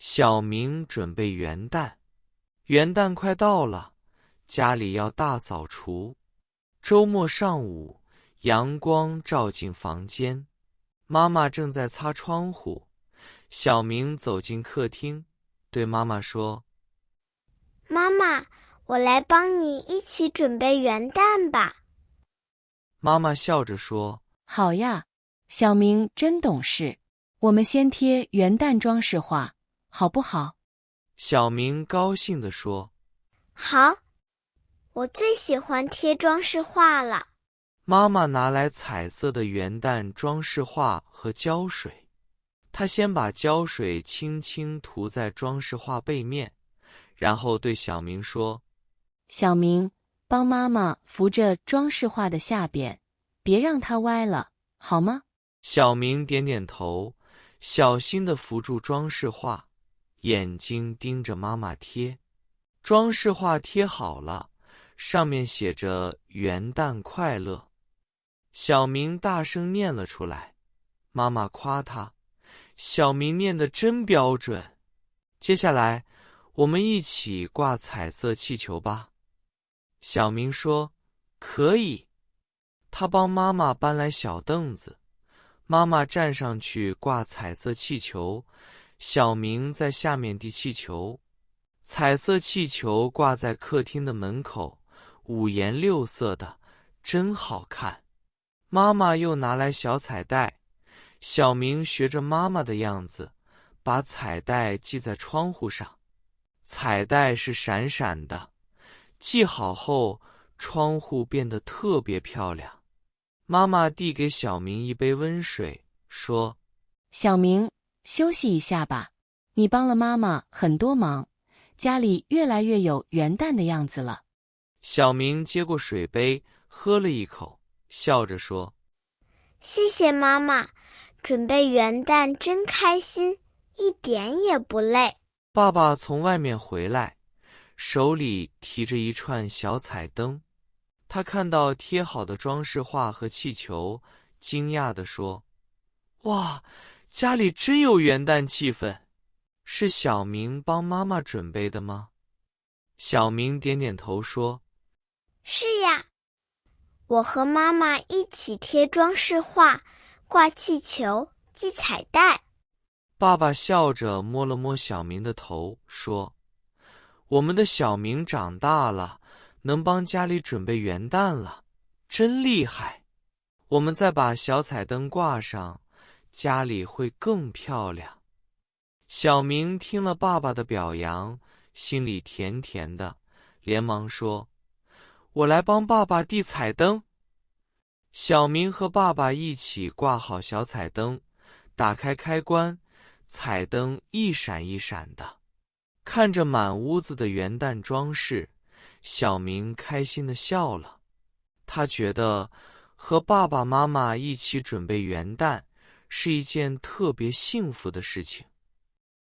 小明准备元旦，元旦快到了，家里要大扫除。周末上午，阳光照进房间，妈妈正在擦窗户。小明走进客厅，对妈妈说：“妈妈，我来帮你一起准备元旦吧。”妈妈笑着说：“好呀，小明真懂事。我们先贴元旦装饰画，好不好？”小明高兴地说：“好，我最喜欢贴装饰画了。”妈妈拿来彩色的元旦装饰画和胶水，她先把胶水轻轻涂在装饰画背面，然后对小明说：“小明，帮妈妈扶着装饰画的下边，别让它歪了，好吗？”小明点点头，小心地扶住装饰画，眼睛盯着妈妈贴。装饰画贴好了，上面写着“元旦快乐”。小明大声念了出来，妈妈夸他：“小明念得真标准。”接下来，我们一起挂彩色气球吧。小明说：“可以。”他帮妈妈搬来小凳子，妈妈站上去挂彩色气球，小明在下面递气球。彩色气球挂在客厅的门口，五颜六色的，真好看。妈妈又拿来小彩带，小明学着妈妈的样子，把彩带系在窗户上。彩带是闪闪的，系好后，窗户变得特别漂亮。妈妈递给小明一杯温水，说：“小明，休息一下吧，你帮了妈妈很多忙，家里越来越有元旦的样子了。”小明接过水杯，喝了一口，笑着说：“谢谢妈妈，准备元旦真开心，一点也不累。”爸爸从外面回来，手里提着一串小彩灯。他看到贴好的装饰画和气球，惊讶地说：“哇，家里真有元旦气氛！是小明帮妈妈准备的吗？”小明点点头说：“是呀，我和妈妈一起贴装饰画，挂气球，系彩带。”爸爸笑着摸了摸小明的头，说：“我们的小明长大了，能帮家里准备元旦了，真厉害！我们再把小彩灯挂上，家里会更漂亮。”小明听了爸爸的表扬，心里甜甜的，连忙说：“我来帮爸爸递彩灯。”小明和爸爸一起挂好小彩灯，打开开关，彩灯一闪一闪的。看着满屋子的元旦装饰，小明开心地笑了。他觉得和爸爸妈妈一起准备元旦是一件特别幸福的事情。